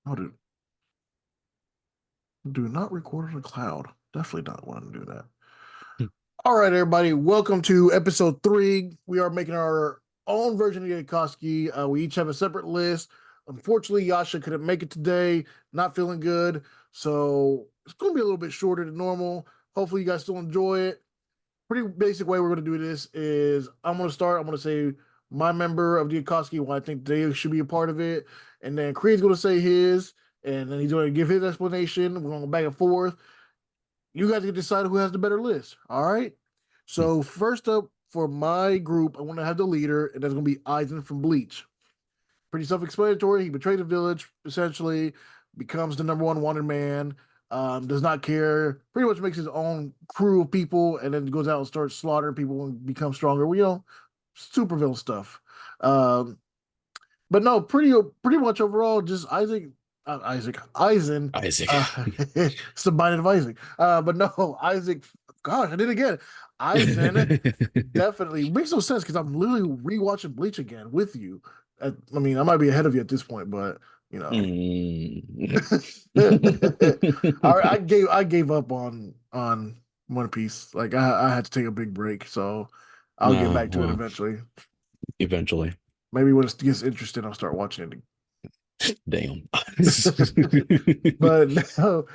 Oh, do not record on the cloud. Definitely not want to do that. All right, everybody. Welcome to episode 3. We are making our own version of the Akatsuki. We each have a separate list. Unfortunately, Yasha couldn't make it today. Not feeling good. So it's going to be a little bit shorter than normal. Hopefully, you guys still enjoy it. Pretty basic way we're going to do this is I'm going to start. I'm going to say my member of the Akatsuki, why I think they should be a part of it. And then Creed's going to say his. And then he's going to give his explanation. We're going to go back and forth. You guys can decide who has the better list. All right. So first up for my group, I want to have the leader, and that's going to be Aizen from Bleach. Pretty self-explanatory. He betrayed the village, essentially, becomes the number one wanted man. Does not care. Pretty much makes his own crew of people, and then goes out and starts slaughtering people and becomes stronger. Well, super villain stuff. Um, but no, pretty much overall, just Aizen. Isaac. It's the binding of Isaac. But no, Isaac. Gosh, I did it again. Aizen definitely makes no sense because I'm literally rewatching Bleach again with you. I mean, I might be ahead of you at this point, but you know, Mm. I gave up on One Piece. Like I had to take a big break, so I'll get No, back to it well, eventually. eventually. Maybe when it gets interesting, I'll start watching it. Damn. But no,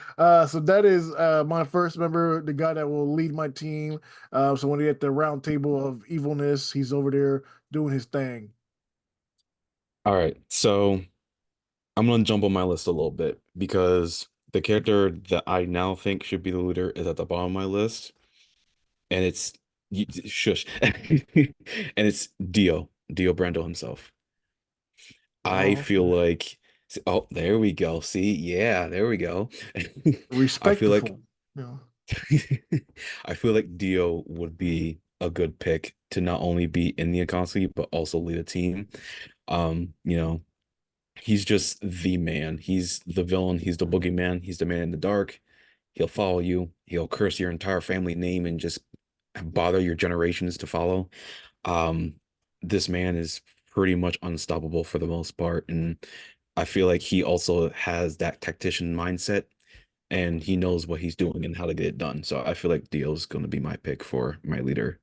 so that is my first member, the guy that will lead my team. So when we at the round table of evilness, he's over there doing his thing. All right, so I'm gonna jump on my list a little bit because the character that I now think should be the leader is at the bottom of my list, and it's shush, and it's Dio Brando himself. I Oh, feel okay. like, oh, there we go. See, yeah, there we go. I feel like Respectful. Yeah. I feel like Dio would be a good pick to not only be in the Akatsuki but also lead a team. You know, he's just the man. He's the villain. He's the boogeyman. He's the man in the dark. He'll follow you. He'll curse your entire family name and just bother your generations to follow. Um, this man is pretty much unstoppable for the most part, and I feel like he also has that tactician mindset and he knows what he's doing and how to get it done. So I feel like Dio's going to be my pick for my leader.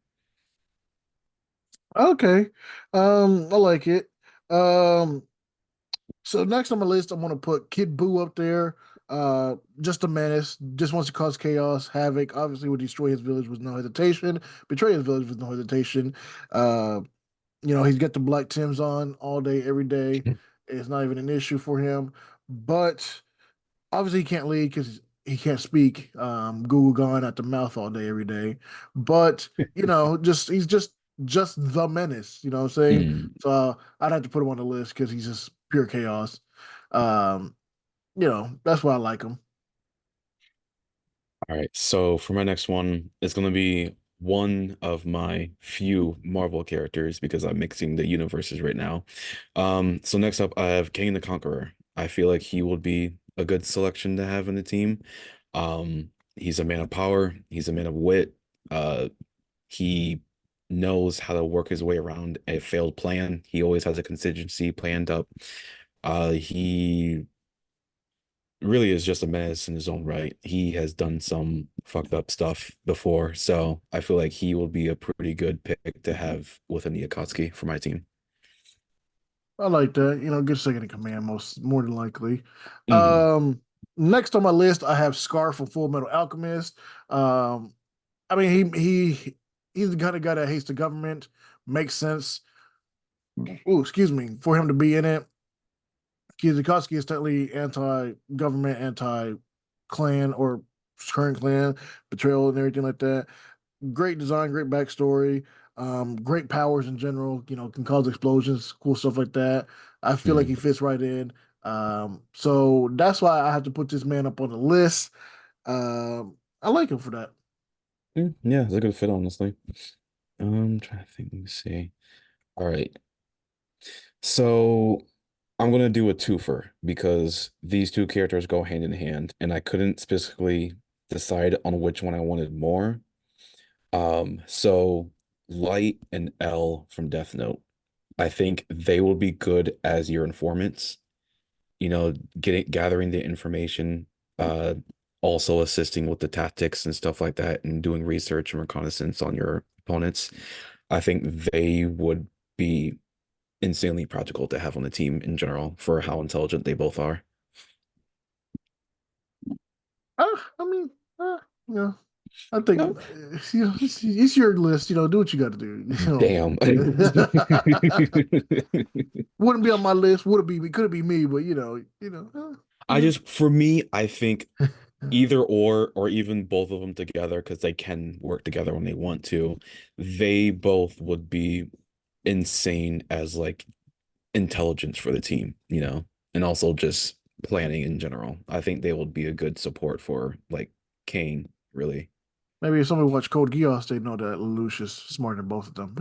Okay. I like it. Um, so next on my list, I'm gonna put Kid Buu up there. Just a menace, just wants to cause chaos, havoc. Obviously, would destroy his village with no hesitation, betray his village with no hesitation. Uh, he's got the black Tims on all day, every day. It's not even an issue for him. But obviously, he can't lead because he can't speak. Google gone at the mouth all day, every day. But just he's just the menace. You know what I'm saying? Mm. So I'd have to put him on the list because he's just pure chaos. Um, that's why I like him. All right. So for my next one, it's going to be one of my few Marvel characters because I'm mixing the universes right now. So next up, I have Kang the Conqueror. I feel like he would be a good selection to have in the team. He's a man of power. He's a man of wit. He knows how to work his way around a failed plan. He always has a contingency planned up. He really is just a menace in his own right. He has done some fucked up stuff before, so I feel like he will be a pretty good pick to have within the Akatsuki for my team. I like that. Good second in command, more than likely. Hmm. Next on my list, I have Scar from Full Metal Alchemist. Um, I mean, he's the kind of guy that hates the government. Makes sense. Oh, excuse me, for him to be in it. Kiyosaki is technically anti-government, anti-clan or current clan betrayal and everything like that. Great design, great backstory, great powers in general. Can cause explosions, cool stuff like that. I feel like he Hmm. fits right in. So that's why I have to put this man up on the list. I like him for that. Yeah, it's a good fit, honestly. I'm trying to think. Let me see. All right. So I'm gonna do a twofer because these two characters go hand in hand, and I couldn't specifically decide on which one I wanted more. So Light and L from Death Note. I think they will be good as your informants. gathering the information, uh, also assisting with the tactics and stuff like that, and doing research and reconnaissance on your opponents. I think they would be insanely practical to have on the team in general for how intelligent they both are. I mean, you know, I think No, it's your list. Do what you got to do. damn. Wouldn't be on my list. Would it be? Could it be me? But For me, I think either or even both of them together, because they can work together when they want to, they both would be insane as like intelligence for the team, and also just planning in general. I think they would be a good support for like Kane, really. Maybe if somebody watched Code Geass, they know that Lelouch is smarter than both of them.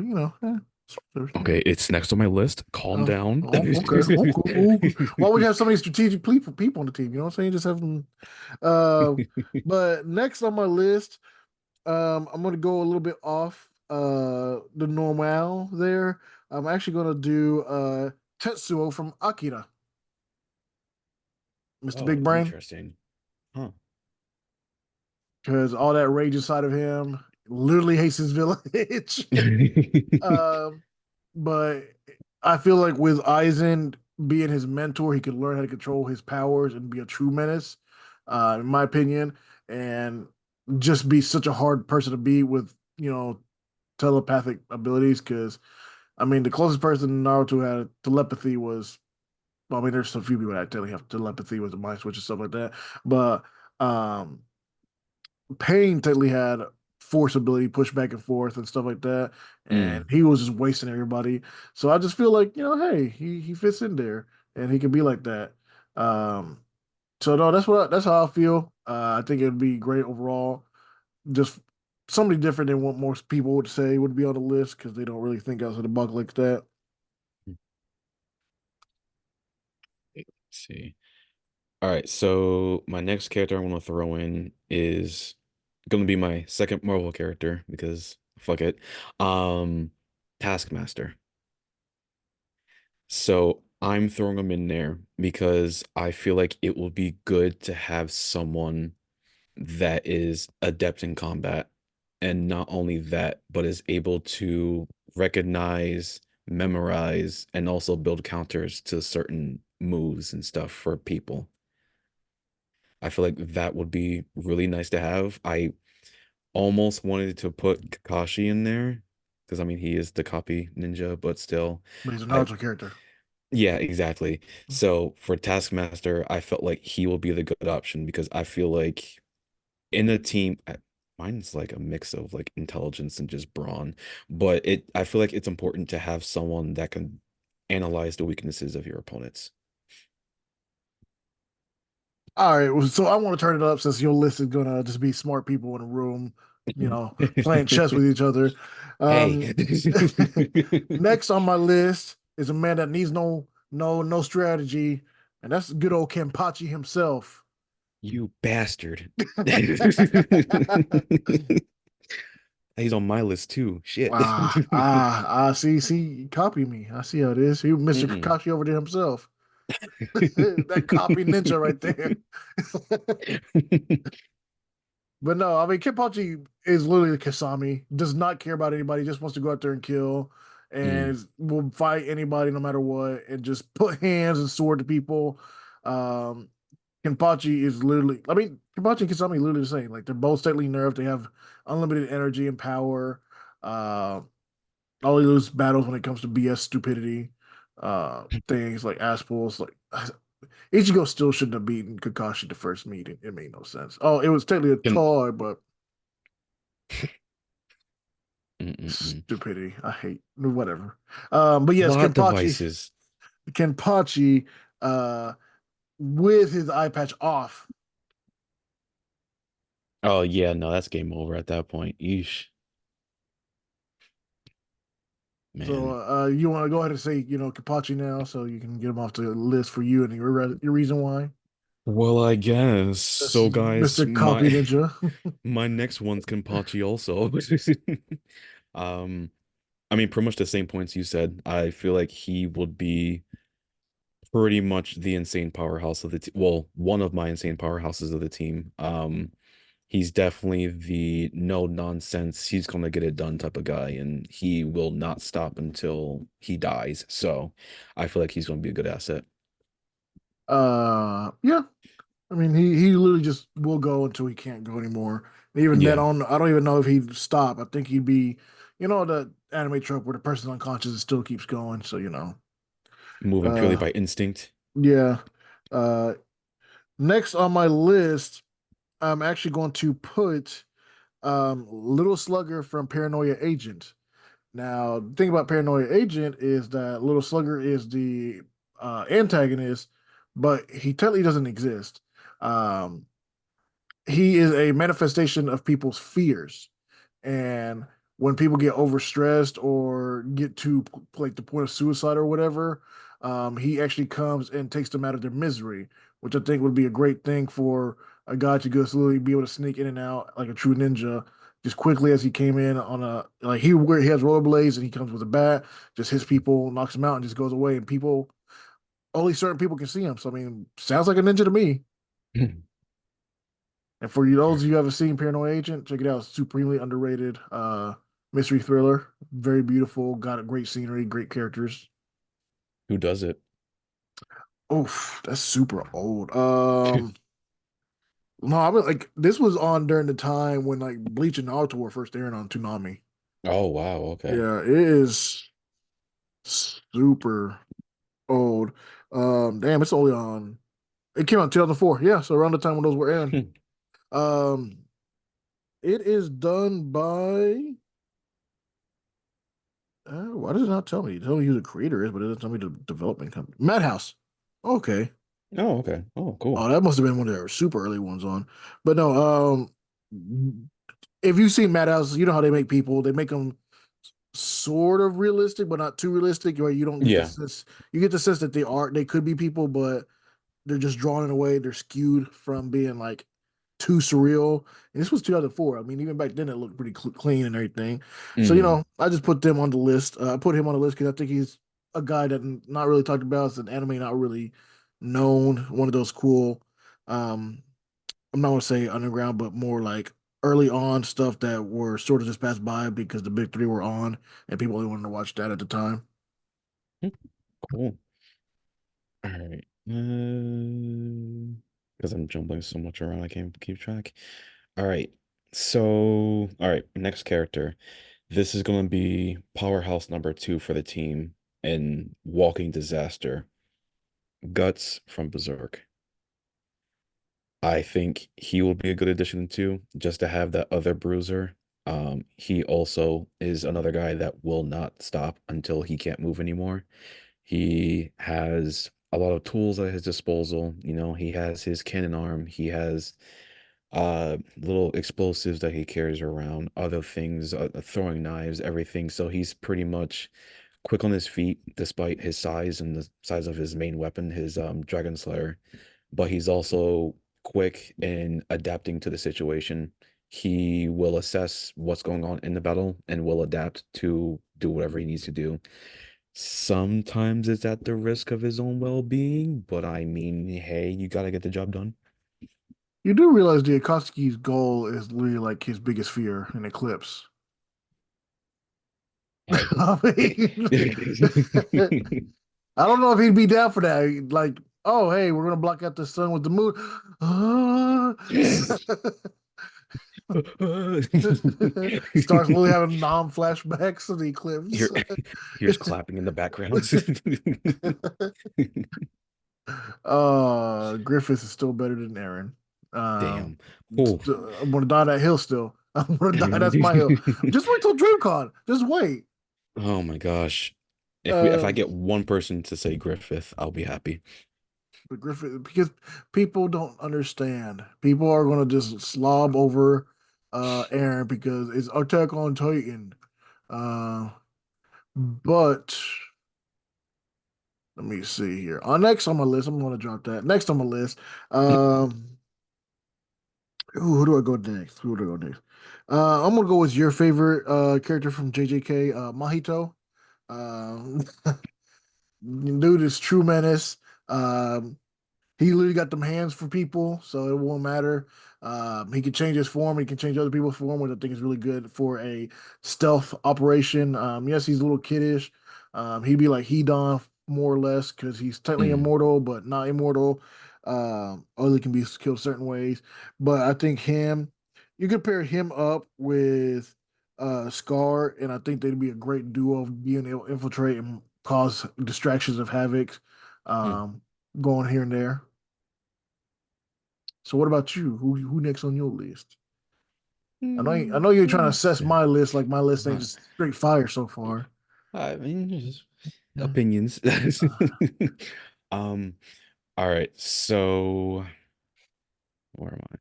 But Okay, it's next on my list. Calm down. okay, okay, okay. Why would you have so many strategic people on the team? You know what I'm saying? Just have them. Uh, but next on my list, I'm gonna go a little bit off the normal there. I'm actually gonna do Tetsuo from Akira, Mr. Oh, Big Brain, interesting. Huh. because all that rage inside of him literally hates his village. Um, but I feel like with Aizen being his mentor, he could learn how to control his powers and be a true menace, in my opinion, and just be such a hard person to be with, telepathic abilities. Because I mean, the closest person Naruto had telepathy was, well, I mean, there's a few people that technically have telepathy with the mind switch and stuff like that, but um, Pain technically had force ability, push back and forth and stuff like that, and Mm. he was just wasting everybody. So I just feel like, hey, he fits in there and he can be like that. Um, so no, that's how I feel. I think it'd be great overall. Just somebody different than what most people would say would be on the list because they don't really think outside the box like that. Let's see. All right, so my next character I want to throw in is gonna be my second Marvel character because fuck it. Um, Taskmaster. So I'm throwing him in there because I feel like it will be good to have someone that is adept in combat, and not only that, but is able to recognize, memorize, and also build counters to certain moves and stuff for people. I feel like that would be really nice to have. I almost wanted to put Kakashi in there because I mean he is the copy ninja, but still, But he's a I Naruto character. yeah, exactly. So for Taskmaster, I felt like he will be the good option because I feel like in a team, mine's like a mix of like intelligence and just brawn, but I feel like it's important to have someone that can analyze the weaknesses of your opponents. All right, well, so I want to turn it up since your list is gonna just be smart people in a room, playing chess with each other. Hey, Um, Next on my list is a man that needs no strategy, and that's good old Kenpachi himself. you bastard. He's on my list too. Shit. See, you copy me. I see how it is. He Mr. Mm-mm. Kakashi over there himself. That copy ninja right there. But no, I mean, Kenpachi is literally Kasami. Does not care about anybody. Just wants to go out there and kill, Mm. and will fight anybody no matter what, and just put hands and sword to people. Um, Kenpachi is literally. I mean, Kenpachi and Kasami are literally the same. Like they're both slightly nerfed. They have unlimited energy and power. Uh, all of those battles when it comes to BS stupidity, things like ass pulls. Like Ichigo still shouldn't have beaten Kakashi the first meeting. It made no sense. Oh, it was technically a Can, toy, but mm-mm-mm. stupidity. I hate whatever. But yes, Plot devices. Kenpachi, uh, with his eye patch off. Oh yeah, no, that's game over at that point. Yeesh, So man. you want to go ahead and say Kenpachi now, so you can get him off the list for you and your reason why. Well, I guess. That's So guys, Mr. Copy Ninja. my next one's Kenpachi also. Um, I mean, pretty much the same points you said. I feel like he would be pretty much the insane powerhouse of the team. Well, one of my insane powerhouses of the team. He's definitely the no nonsense, he's gonna get it done type of guy, and he will not stop until he dies. So I feel like he's gonna be a good asset. Yeah. I mean, he literally just will go until he can't go anymore. And even then, Yeah, I don't even know if he'd stop. I think he'd be, the anime trope where the person's unconscious and still keeps going. So moving purely uh, by instinct. yeah. Uh, Next on my list, I'm actually going to put Little Slugger from Paranoia Agent. Now, the thing about Paranoia Agent is that Little Slugger is the antagonist, but he technically doesn't exist. Um, he is a manifestation of people's fears. And when people get overstressed or get to like the point of suicide or whatever, he actually comes and takes them out of their misery, which I think would be a great thing for a guy to go slowly be able to sneak in and out like a true ninja, just quickly as he came in on a like he has rollerblades and he comes with a bat, just hits people, knocks them out, and just goes away. And people only certain people can see him. So I mean, sounds like a ninja to me. And for you, those of you who haven't seen Paranoid Agent, check it out. It's supremely underrated mystery thriller. Very beautiful. Got a great scenery, great characters. Who does it? Oof, that's super old. No, I mean like this was on during the time when like Bleach and Naruto were first airing on Toonami. Oh wow, okay. Yeah, it is super old. Damn, it's only on. It came out in 2004. Yeah, so around the time when those were airing. Um, it is done by. Why does it not tell me? It tells me who the creator is, but it doesn't tell me the development company. Madhouse. Okay. Oh, okay. Oh, cool. Oh, that must have been one of their super early ones on. But no, if you've seen Madhouse, you know how they make people. They make them sort of realistic, but not too realistic. Where you don't get the Yeah. sense, you get the sense that they could be people, but they're just drawn in a way. They're skewed from being like too surreal. And this was 2004. I mean, even back then it looked pretty clean and everything. So Hmm. I just put them on the list. I put him on the list because I think he's a guy that not really talked about. It's an anime not really known. One of those cool. Um, I'm not gonna say underground, but more like early on stuff that were sort of just passed by because the big three were on and people only wanted to watch that at the time. Cool. All right. Because I'm jumbling so much around, I can't keep track. All right. So, all right, next character. This is going to be powerhouse number two for the team in Walking Disaster. Guts from Berserk. I think he will be a good addition too, just to have that other bruiser. He also is another guy that will not stop until he can't move anymore. He has a lot of tools at his disposal. You know, he has his cannon arm, he has little explosives that he carries around, other things, throwing knives, everything. So he's pretty much quick on his feet despite his size and the size of his main weapon, his Dragon Slayer. But he's also quick in adapting to the situation. He will assess what's going on in the battle and will adapt to do whatever he needs to do. Sometimes it's at the risk of his own well-being, but I mean, hey, you gotta get the job done. You do realize the Akatsuki's goal is literally like his biggest fear, an eclipse. I I mean, I don't know if he'd be down for that. Like, oh, hey, we're gonna block out the sun with the moon. Starts literally having non-flashbacks of the eclipse. Here, here's clapping in the background. Griffith is still better than Aaron. Um, Damn. Oh. I'm gonna die that hill still. I'm gonna die. That's my hill. Just wait till DreamCon. Just wait. Oh my gosh. If I Um, get one person to say Griffith, I'll be happy. but Griffith, because people don't understand. People are gonna just slob over Aaron because it's Attack on Titan. Uh, but let me see here. Next on my list, I'm gonna drop that. Next on my list, um, who do I go next? Who do I go next? I'm gonna go with your favorite character from JJK, Mahito. Um, dude is true menace. Um, he literally got them hands for people, so it won't matter. He can change his form. He can change other people's form, which I think is really good for a stealth operation. Yes, he's a little kiddish. He'd be like Hedon more or less because he's technically Mm, immortal, but not immortal. Only can be killed certain ways. But I think you could pair him up with Scar, and I think they'd be a great duo of being able to infiltrate and cause distractions of havoc, mm. um, going here and there. So what about you? Who next on your list? I know you're trying to assess Yeah. my list, like my list ain't Uh, just straight fire so far. I mean, just Yeah. opinions. Uh, Um, all right, so where am I?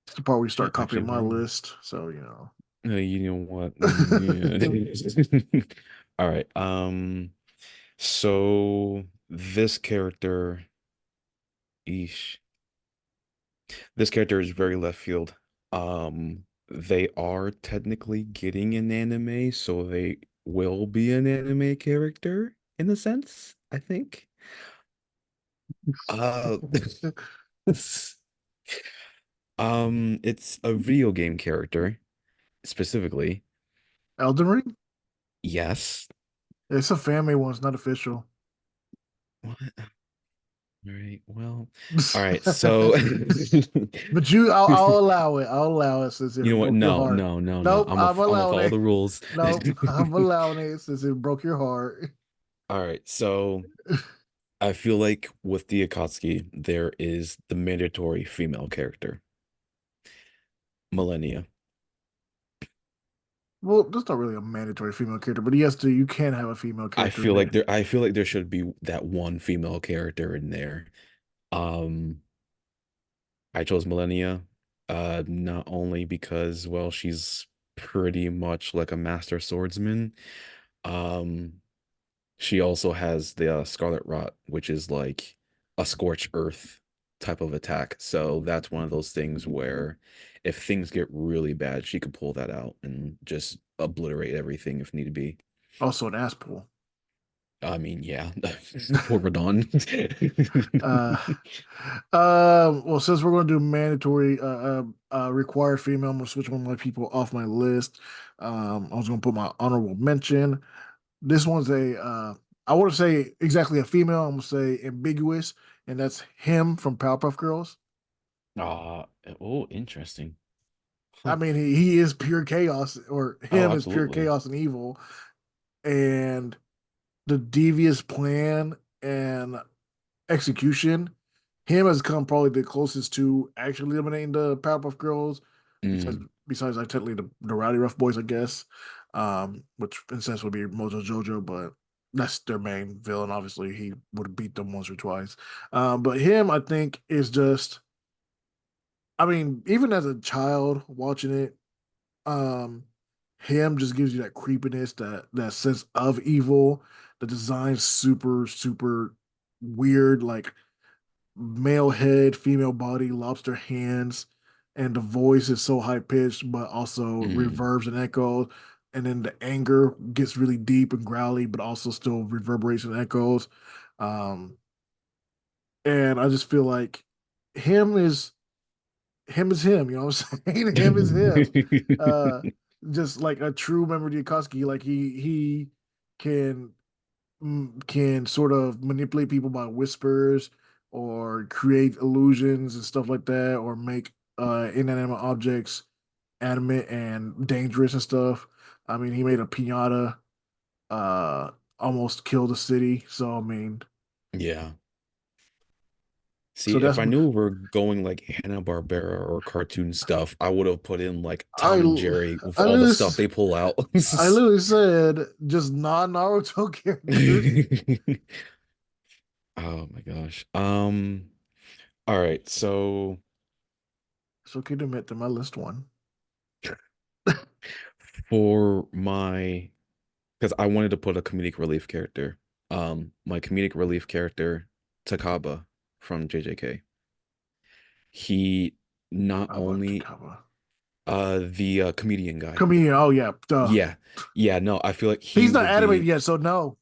it's the part where you start Shit, actually, copying my where am list. So, you know. you know what? Yeah. All right. So this character, eesh, this character is very left field. They are technically getting an anime, so they will be an anime character in a sense, I think. Uh, it's a video game character specifically. Elden Ring? Yes. It's a family one, it's not official. What? All right. Well, all right. So, But I'll allow it. I'll allow it since it you know what? broke your No, heart. no, no, no. Nope, I'm I'm gonna allowing follow it. the rules. Nope, I'm allowing it since it broke your heart. All right. So, I feel like with the Akatsuki, there is the mandatory female character, Millennia. Well, that's not really a mandatory female character, but yes, you can have a female character in it. I feel like there should be that one female character in there. Um, I chose Millennia, not only because, well, she's pretty much like a master swordsman. Um, she also has the Scarlet Rot, which is like a scorch earth type of attack. So that's one of those things where if things get really bad, she could pull that out and just obliterate everything if need be. Also an ass pull. I mean, yeah, poor Radon. Uh, well, since we're going to do mandatory, required female, I'm going to switch one of my people off my list. I was going to put my honorable mention. This one's I wouldn't say exactly a female. I'm going to say ambiguous, and that's him from Powerpuff Girls. Uh, oh, interesting. I Huh. mean, he is pure chaos, or Oh, him is pure absolutely. chaos and evil, and the devious plan and execution. Him has come probably the closest to actually eliminating the Powerpuff Girls, besides Mm, besides like technically the Rowdy Rough Boys, I guess. Which in a sense would be Mojo Jojo, but that's their main villain. Obviously, he would beat them once or twice. But him, I think, is just. I mean, even as a child watching it, um, him just gives you that creepiness, that sense of evil. The design's super weird, like male head, female body, lobster hands, and the voice is so high pitched, but also mm, reverbs and echoes. And then the anger gets really deep and growly, but also still reverberates and echoes. Um, and I just feel like him is him is him. You know what I'm saying? Him is him. Uh, just like a true member of the Akatsuki. Like he can can sort of manipulate people by whispers or create illusions and stuff like that, or make inanimate objects animate and dangerous and stuff. I mean, he made a pinata almost kill the city. So I mean, yeah. See, so if that's I knew we were going like Hanna-Barbera or cartoon stuff, I would have put in like I Tom and Jerry with I all the stuff literally, they pull out. I literally said just non Naruto characters. Oh my gosh. All right, so It's okay to admit that my list one. for my because I wanted to put a comedic relief character. My comedic relief character, Takaba from JJK. He not I love only Takaba. the comedian guy. Comedian. Oh yeah, duh. Yeah. Yeah, no, I feel like he He's not would animated be yet, so no.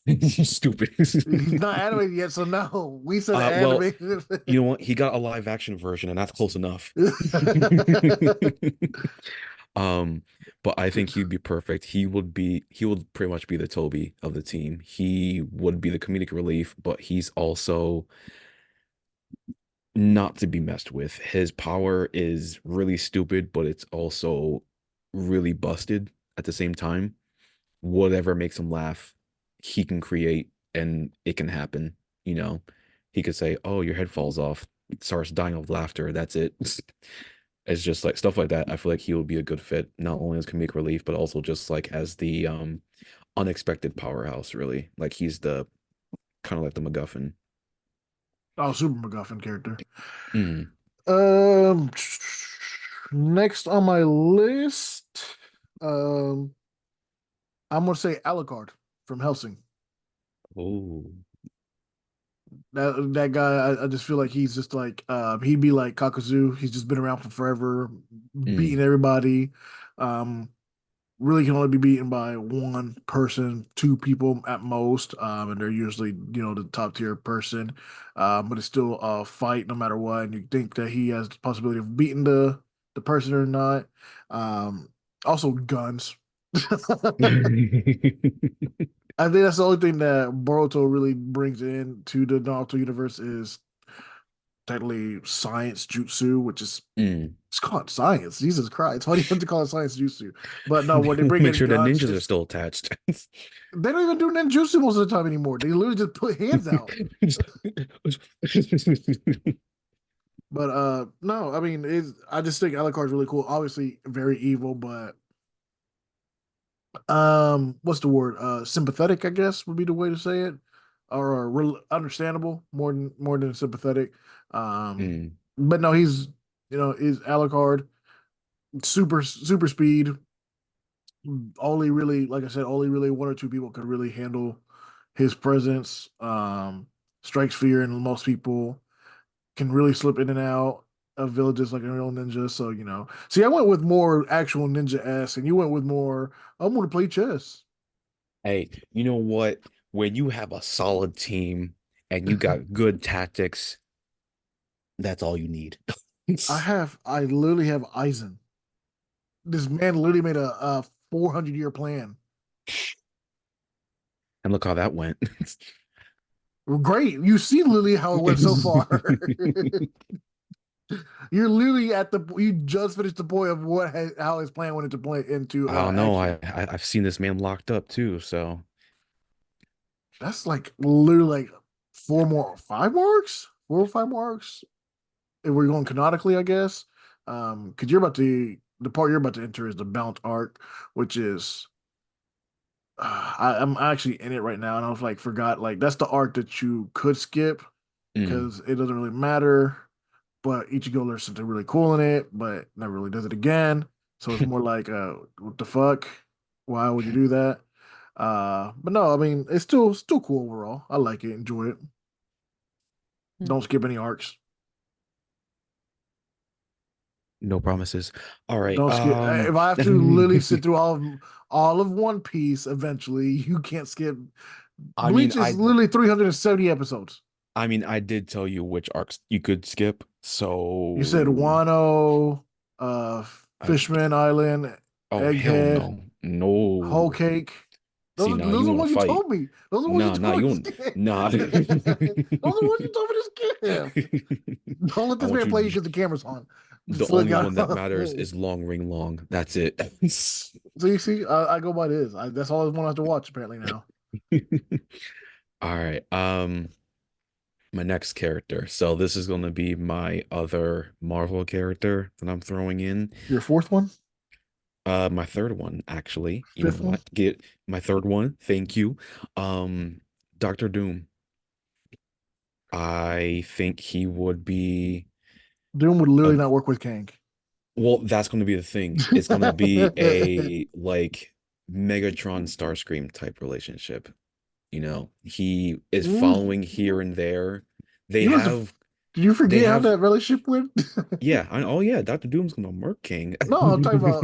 You stupid. He's not animated yet, so no. We said Well, animated. you know what? He got a live action version, and that's close enough. Um, but I think he'd be perfect. He would pretty much be the Toby of the team. He would be the comedic relief, but he's also not to be messed with. His power is really stupid, but it's also really busted at the same time. Whatever makes him laugh, he can create and it can happen. You know, he could say, "Oh, your head falls off," starts dying of laughter. That's it. It's just like stuff like that. I feel like he would be a good fit, not only as comedic relief, but also just like as the unexpected powerhouse, really. Like he's the kind of like the MacGuffin. Oh, Super MacGuffin character. Mm. Um, Next on my list, um, I'm gonna say Alucard from Helsing. Oh. That guy, I just feel like he's just like he'd be like Kakuzu. He's just been around for forever, beating Mm. everybody. Um, really can only be beaten by one person, two people at most, and they're usually the top tier person. But it's still a fight no matter what, and you think that he has the possibility of beating the person or not. Um, Also guns. I think that's the only thing that Boruto really brings in to the Naruto universe is technically science jutsu, which is Mm. it's called science. Jesus Christ, why do you have to call it science jutsu? But no, when they bring Make in sure the guns, ninjas are still attached. they don't even do ninjutsu most of the time anymore. They literally just put hands out. But no, I mean, I just think Alucard's really cool. Obviously, very evil, but what's the word? Sympathetic, I guess would be the way to say it, or understandable more than sympathetic. Um, Mm. but no, he's is Alucard super speed. Only really, like I said, only really one or two people could really handle his presence. Strikes fear in most people. Can really slip in and out of villages like a real ninja. So see, I went with more actual ninja s, and you went with more. I'm going to play chess. Hey, you know what? When you have a solid team and you got good tactics, that's all you need. I literally have Eisen. This man literally made a 400-year plan. And look how that went. Great. You see literally how it went so far. You're literally you just finished the point of how his plan went into play into I don't know. action. I've seen this man locked up too, so That's like literally like five more arcs, 4 or 5 more arcs. If we're going canonically, I guess. Because the part you're about to enter is the Bount arc, which is I'm actually in it right now, and I was like forgot like that's the arc that you could skip mm. because it doesn't really matter. But Ichigo learns something really cool in it, but never really does it again. So it's more like, what the fuck? Why would you do that? But no, I mean it's still cool overall. I like it, enjoy it. Don't skip any arcs. No promises. All right. Don't skip. If I have to literally sit through all of One Piece, eventually you can't skip. I mean, Bleach is literally 370 episodes. I did tell you which arcs you could skip, You said so Wano, uh, I Fishman Island, oh hell Egghead, no. Whole No. Cake. See, nah, Those you are the want to ones you fight. told me. Those are the ones you Nah, nah, told you me to want skip. nah. Those are the ones you told me to skip. Don't let I this want man you play you because the camera's on. the Just let only you one that know. matters is long ring long. That's it. So you see, I go by this. That's all I want to have to watch apparently now. All right. My next character. So this is going to be my other Marvel character that I'm throwing in. Your fourth one, My third one, actually. You know fifth one. what? Get my third one. Thank you. Doctor Doom. I think he would be Doom would a literally not work with Kang. well, that's going to be the thing. It's going to be a like Megatron Starscream type relationship. You know, he is Mm, following here and there. They you must have. have Did you they forget how have that relationship went? yeah, oh yeah, Dr. Doom's gonna murk King. No, I'm talking about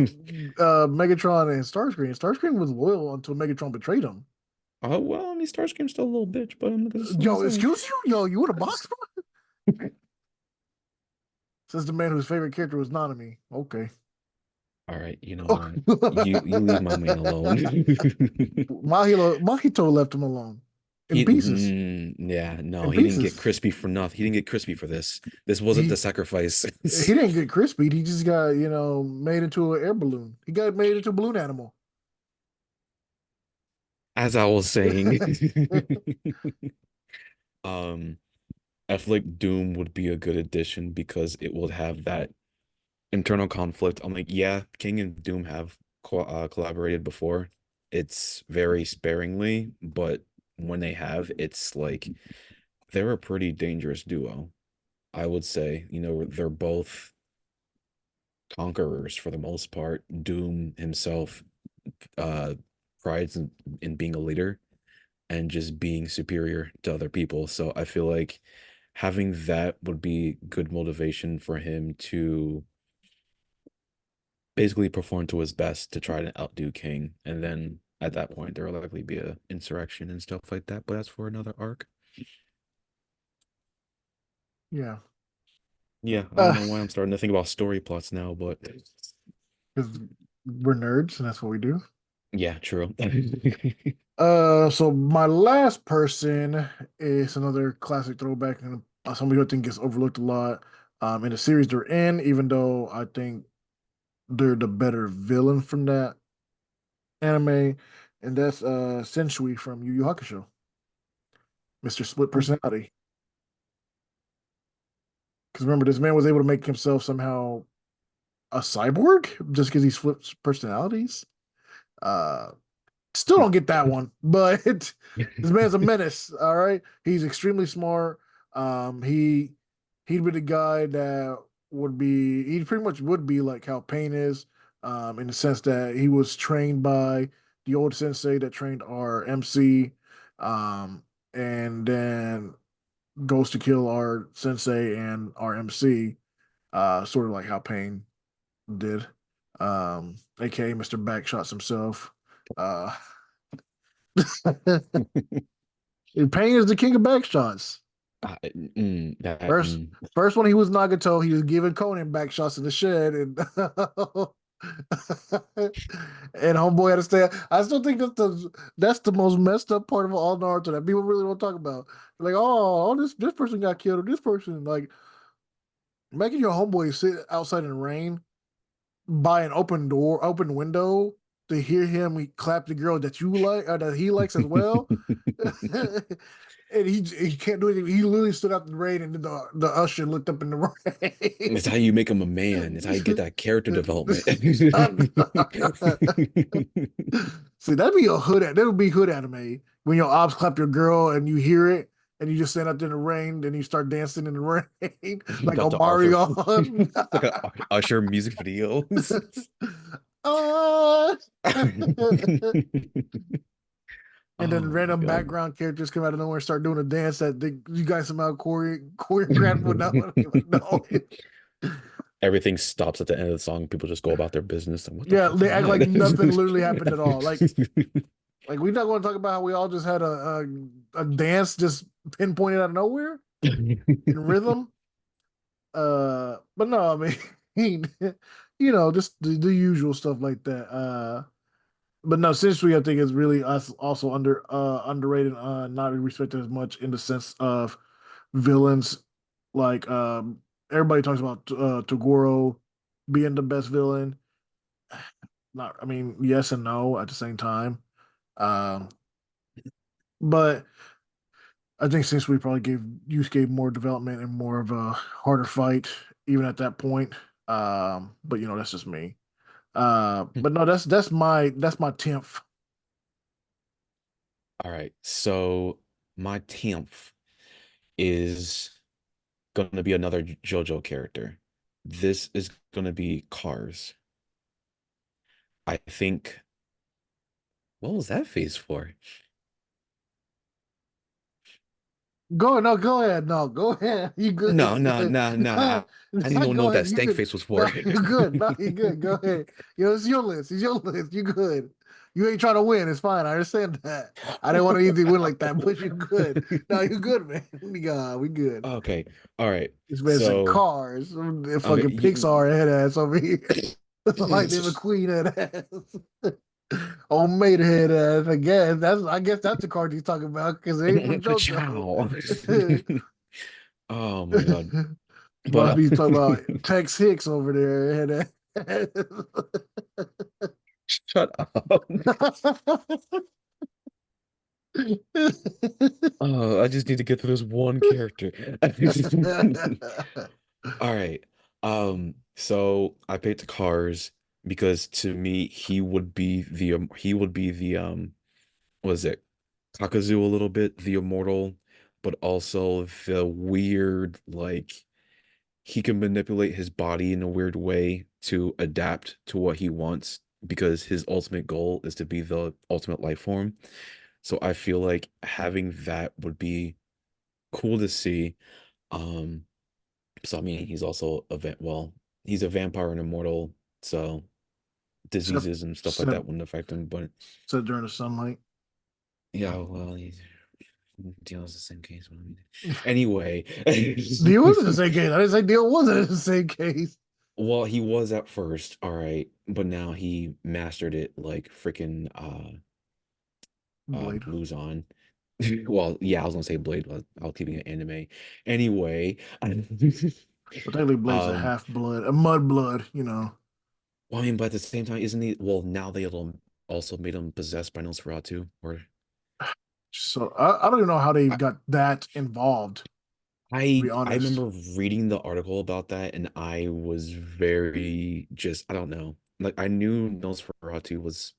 Megatron and Starscream. Starscream was loyal until Megatron betrayed him. Oh well, I mean Starscream's still a little bitch, but I'm Yo, just saying. excuse you? Yo, you in a box? Says the man whose favorite character was Nanami. Okay. All right, you know what? You leave my man alone. Mahito left him alone. In He, pieces. yeah, no, In he didn't get pieces. crispy for nothing. He didn't get crispy for this. This wasn't the He sacrifice. he didn't get crispy. He just got, made into an air balloon. He got made into a balloon animal. As I was saying, um, I feel like Doom would be a good addition because it would have that internal conflict. I'm like, yeah, King and Doom have collaborated before. It's very sparingly, but when they have, it's like they're a pretty dangerous duo. I would say, they're both conquerors for the most part. Doom himself uh prides in being a leader and just being superior to other people. So I feel like having that would be good motivation for him to basically perform to his best to try to outdo King. And then at that point, there will likely be a insurrection and stuff like that. But that's for another arc. Yeah. Yeah, I don't Uh, know why I'm starting to think about story plots now, but because we're nerds and that's what we do. yeah, true. So my last person is another classic throwback and somebody who I think gets overlooked a lot in the series they're in, even though I think they're the better villain from that anime, and that's Sensui from Yu Yu Hakusho, Mr. Split Personality. Because remember, this man was able to make himself somehow a cyborg just because he flips personalities. Uh, Still don't get that one, but this man's a menace. All right, he's extremely smart. He'd be the guy that would be. He pretty much would be like how Pain is, in the sense that he was trained by the old sensei that trained our MC, and then goes to kill our sensei and our MC, sort of like how Pain did, aka Mr. Backshots himself. Uh, Pain is the king of backshots. That First, first when he was Nagato, he was giving Conan backshots in the shed, and and homeboy had to stay. I still think that's the most messed up part of all Naruto that people really don't talk about. Like, oh, this person got killed, or this person like making your homeboy sit outside in the rain by an open door, open window to hear him clap the girl that you like or that he likes as well. And he can't do anything. He literally stood out in the rain, and then the usher looked up in the rain. it's how you make him a man. It's how you get that character development. See, that'd be a hood. That would be hood anime when your ops clap your girl and you hear it, and you just stand out there in the rain, then you start dancing in the rain like Got the Arthur, Omarion. like a Usher music videos. Ah. And then Oh my random God. background characters come out of nowhere and start doing a dance that you guys somehow choreographed without even knowing. Everything stops at the end of the song. People just go about their business. And what the Yeah, fuck they was act like nothing that? literally happened at all. Like we're not going to talk about how we all just had a dance just pinpointed out of nowhere in rhythm. But no, I mean, just the usual stuff like that. But no, Sensui I think is really also underrated, not respected as much in the sense of villains. Like everybody talks about Toguro being the best villain. Not, I mean, yes and no at the same time. Um, but I think since we probably gave Yusuke more development and more of a harder fight, even at that point. But that's just me. But no, that's my 10th. All right. So my 10th is gonna be another JoJo character. This is gonna be Cars. I think, what was that face for? Go no, go ahead. No, go ahead. You good? No, no, no, no. I didn't even know Go what that ahead. You stank good? face was for. No, you good. No, you good. Go ahead. It's your list. It's your list. You good. You ain't trying to win. It's fine. I understand that. I didn't want to either win like that, but you good. No, you good, man. We good. Okay. All right. This man said So, cars. The okay. fucking Pixar head ass over here. Lightning McQueen head ass. Old Maid head ass. I guess that's the card he's talking about because it ain't from JoJo. Ka-chow. Oh my God. But Must be talking about Tex Hicks over there. Head shut up. ass. Oh, I just need to get through this one character. All right. So I picked Cars because to me he would be the what is it? Kakazu a little bit, the immortal, but also the weird, like he can manipulate his body in a weird way to adapt to what he wants because his ultimate goal is to be the ultimate life form. So I feel like having that would be cool to see. Um, so I mean, he's also he's a vampire and immortal, so Except, diseases and stuff like except, that wouldn't affect him. But except during the sunlight. yeah, well, he's deals the same case. What I mean. Anyway, Deal was in the same case. I didn't say Deal wasn't in the same case. well, he was at first, all right, but now he mastered it like freaking Blade. Blues on. Well, yeah, I was gonna say Blade, but I was keeping it anime. Anyway, But technically, Blade's a um, half blood, a mud blood. well, I mean, but at the same time, isn't he? Well, now they also made him possessed by Nosferatu, or So I don't even know how they I, got that involved, to be I honest. remember reading the article about that, and I was very just I don't know. Like I knew Nosferatu was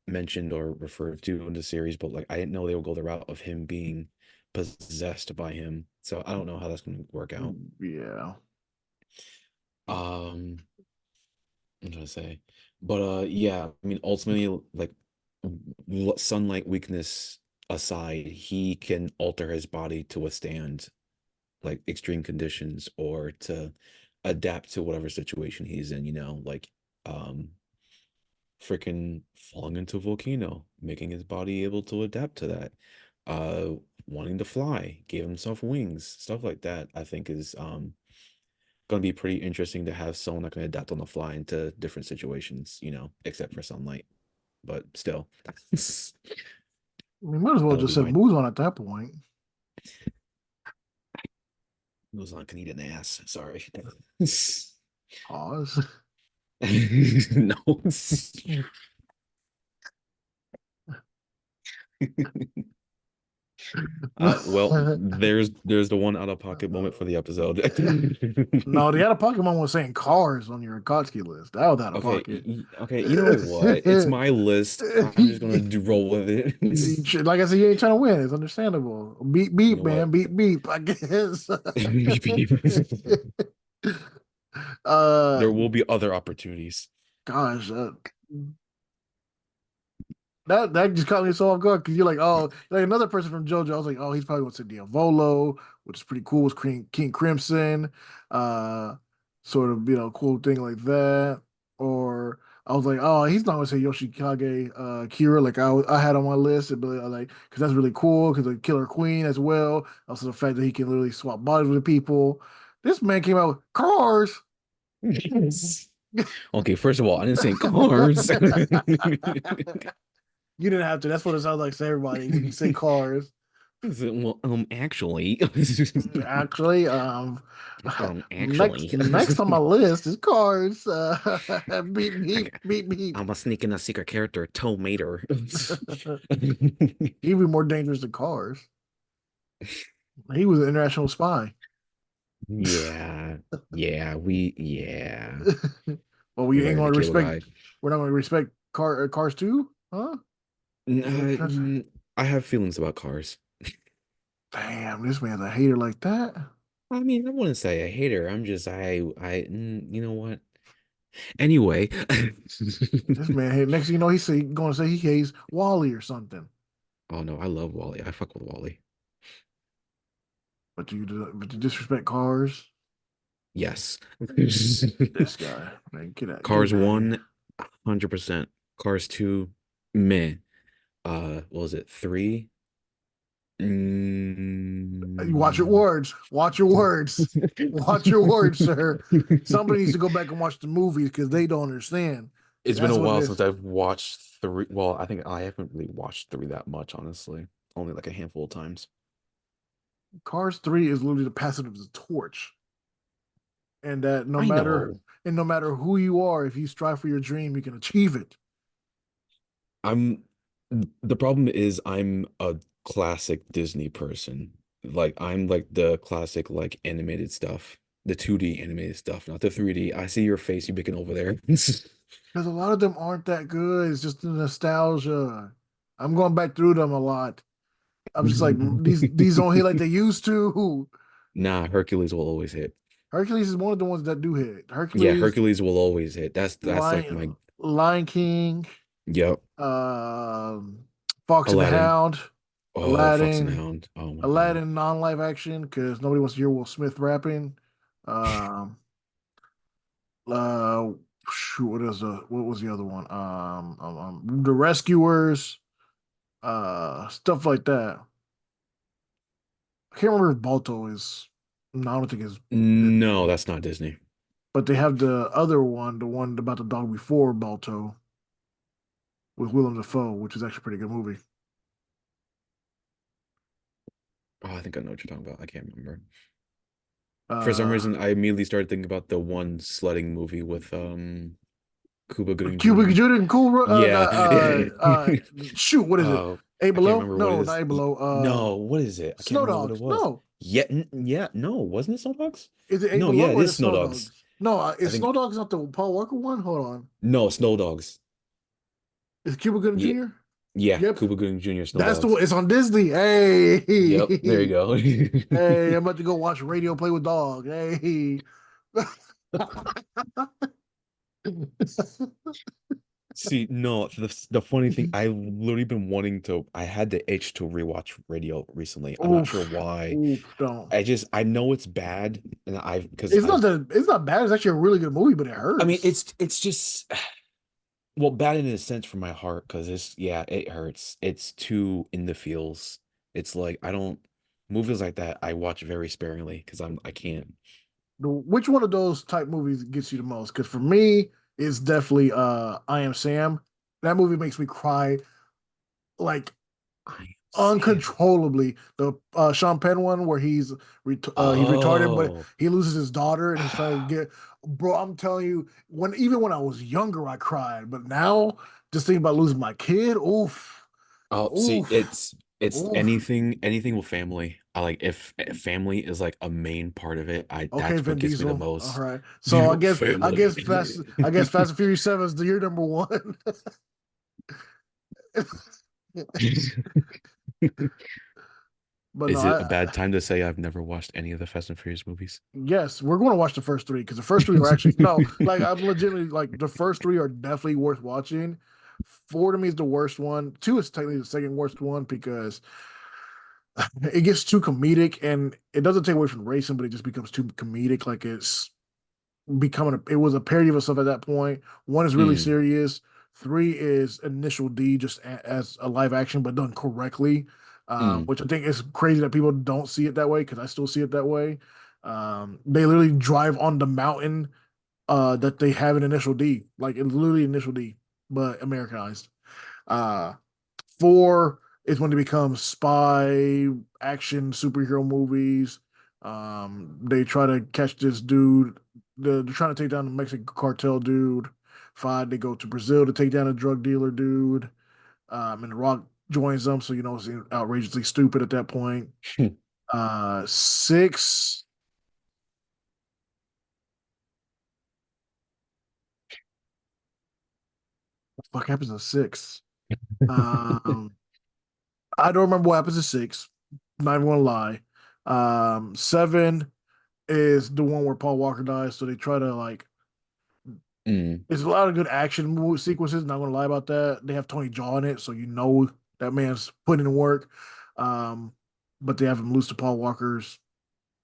mentioned or referred to in the series, but like I didn't know they would go the route of him being possessed by him. So I don't know how that's going to work out. Yeah. Um, I'm trying to say, but yeah, I mean, ultimately, like sunlight weakness aside, he can alter his body to withstand like extreme conditions or to adapt to whatever situation he's in, like um freaking falling into a volcano, making his body able to adapt to that. Uh Wanting to fly, gave himself wings, stuff like that, I think is gonna be pretty interesting to have someone that can adapt on the fly into different situations, except for sunlight. But still, We might as well that'll just be set my moves on at that point. Muzan can eat an ass. Sorry. Pause. No. Well, there's the one out of pocket moment for the episode. No, the out of pocket one was saying cars on your Akatsuki list. That was out of Okay, pocket. okay. You know what? It's my list. I'm just gonna roll with it. Like I said, you ain't trying to win. It's understandable. Beep You beep, know man. what? Beep beep. I guess. uh, There will be other opportunities. gosh, that just caught me so off guard because you're like, oh, like another person from JoJo. I was like, oh, he's probably going to say Diavolo, which is pretty cool. With King Crimson, uh, sort of cool thing like that. Or I was like, oh, he's not going to say Yoshikage Kira like I had on my list, but like because that's really cool because the Killer Queen as well. Also the fact that he can literally swap bodies with people. This man came out with cars. Okay, first of all, I didn't say cars. You didn't have to. That's what it sounds like to everybody when you say cars. Well, actually, Actually, actually, next on my list is cars. Beep I, beep beep beep. I'm a sneak in a secret character, Tow Mater. He'd be more dangerous than cars. He was an international spy. Yeah, yeah, Well, we we ain't ready to going to kill a respect. guy. We're not going to respect cars too, huh? I have feelings about cars. Damn, this man's a hater like that. I mean, I wouldn't say a hater. I'm just, you know what? Anyway, This man, next thing you know, going to say he hates Wally or something. oh no, I love Wally. I fuck with Wally. But you disrespect cars. Yes. This guy, man, get Cars out of here. 1, 100%. Cars 2. meh. What was it? Three? Watch your Mm. words. Watch your words. Watch your words, sir. Somebody needs to go back and watch the movies because they don't understand. It's been a That's what it while is. since I've watched three. Well, I think I haven't really watched three that much, honestly. Only like a handful of times. Cars 3 is literally the passing of the torch. And that I know. no matter who you are, if you strive for your dream, you can achieve it. I'm the problem is I'm a classic Disney person. Like I'm like the classic like animated stuff, the 2D animated stuff, not the 3D. I see your face you picking over there. Because a lot of them aren't that good. It's just the nostalgia. I'm going back through them a lot. I'm just like these don't hit like they used to. Nah, Hercules will always hit. Hercules is one of the ones that do hit. Yeah, Hercules, Hercules will always hit. That's like my Lion King, yep. um, Fox and the Aladdin. Hound, Oh, Fox and the Aladdin, Hound. Oh my God. Aladdin non-live action because nobody wants to hear Will Smith rapping. Um, uh, shoot, what was the other one? The Rescuers, stuff like that. I can't remember if Balto is. No, I don't think it's No, Disney. that's not Disney. But they have the other one, the one about the dog before Balto with Willem Dafoe, which is actually a pretty good movie. Oh, I think I know what you're talking about. I can't remember. For some Uh, reason, I immediately started thinking about the one sledding movie with Cuba Gooding Cubic Jr. Juden, cool. Yeah. Shoot, what is it? Oh, A I can't below? remember what it No, not is. A below. No, what is it? I can't Snow remember what it Dogs. was. No, Yeah, yeah, no, wasn't it Snow Dogs? is it A No, below yeah, it or is the Snow Snow Dogs. Dogs? No, I is Snow think Dogs not the Paul Walker one? Hold on, no, Snow Dogs. is Cuba Gooding Yeah, Jr.? yeah, Yep, Cuba Gooding Jr. Snow that's the Dogs. one. It's on Disney. Hey, Yep, there you go. hey, I'm about to go watch Radio Play with Dog. Hey. See, no, the funny thing, I literally been wanting to. I had the itch to rewatch Radio recently. I'm not sure Oof, why. oof, don't. I know it's bad, and I've because It's not I've. that it's not bad. It's actually a really good movie, but it I mean, hurts. it's just well bad in a sense for my heart because it's yeah it hurts. It's too in the feels. It's like I don't movies like that I watch very sparingly because I can't. Which one of those type movies gets you the most? Because for me, it's definitely I Am Sam. That movie makes me cry like I am Sam. uncontrollably. The Sean Penn one where he's retarded, but Oh. he loses his daughter and he's trying to get. Bro, I'm telling you, when I was younger, I cried, but now just thinking about losing my kid, oof, Oh, see, oof, it's oof. anything with family. I like if family is like a main part of it, I Okay, that's what Vin gets me the Diesel. All most. right. So Family. I guess Fast and Furious 7 is the year number one. But no, Is it a bad time to say I've never watched any of the Fast and Furious movies? yes, we're going to watch the first three because the first three are actually no, like I'm legitimately like the first three are definitely worth watching. Four to me is the worst one. Two is technically the second worst one because it gets too comedic and it doesn't take away from racing, but it just becomes too comedic. Like it was a parody of itself at that point. One is really Mm, serious. Three is Initial D, just as a live action, but done correctly, mm, which I think is crazy that people don't see it that way because I still see it that way. They literally drive on the mountain that they have in Initial D, like it's literally Initial D, but Americanized. Uh, Four is when they become spy action superhero movies. They try to catch this dude. They're trying to take down the Mexican cartel dude. Five, they go to Brazil to take down a drug dealer dude. And The Rock joins them, so it's outrageously stupid at that point. Six, what the fuck happens in six? Um, I don't remember what happens in six. Not even gonna lie. Seven is the one where Paul Walker dies. So they try to like. mm. There's a lot of good action movie sequences. Not gonna lie about that. They have Tony Jaa in it, so that man's putting in work. Um, but they have him lose to Paul Walker's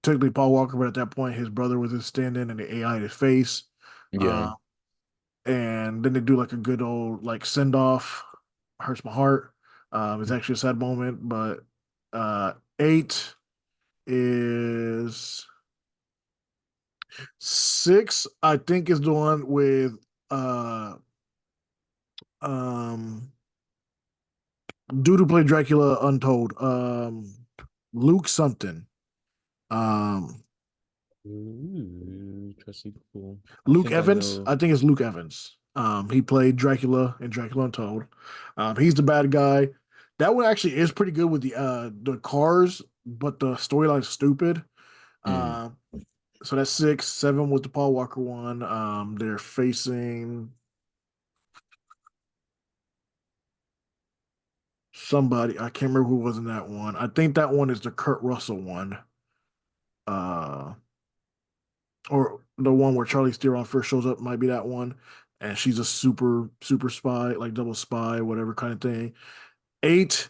technically Paul Walker, but at that point his brother was his stand-in and the AI in his face. Yeah. Uh, and then they do like a good old like send off. hurts my heart. It's actually a sad moment, but 8 is 6. I think is the one with uh um dude who played Dracula Untold. Luke something. Um, Ooh, interesting. Cool. I Luke think I Evans. know. I think it's Luke Evans. He played Dracula in Dracula Untold. He's the bad guy. That one actually is pretty good with the cars, but the storyline's stupid. Mm. Uh, so that's 6. 7 was the Paul Walker one. They're facing somebody. I can't remember who was in that one. I think that one is the Kurt Russell one. Uh, or the one where Charlie Theron first shows up might be that one, and she's a super spy, like double spy, whatever kind of thing. 8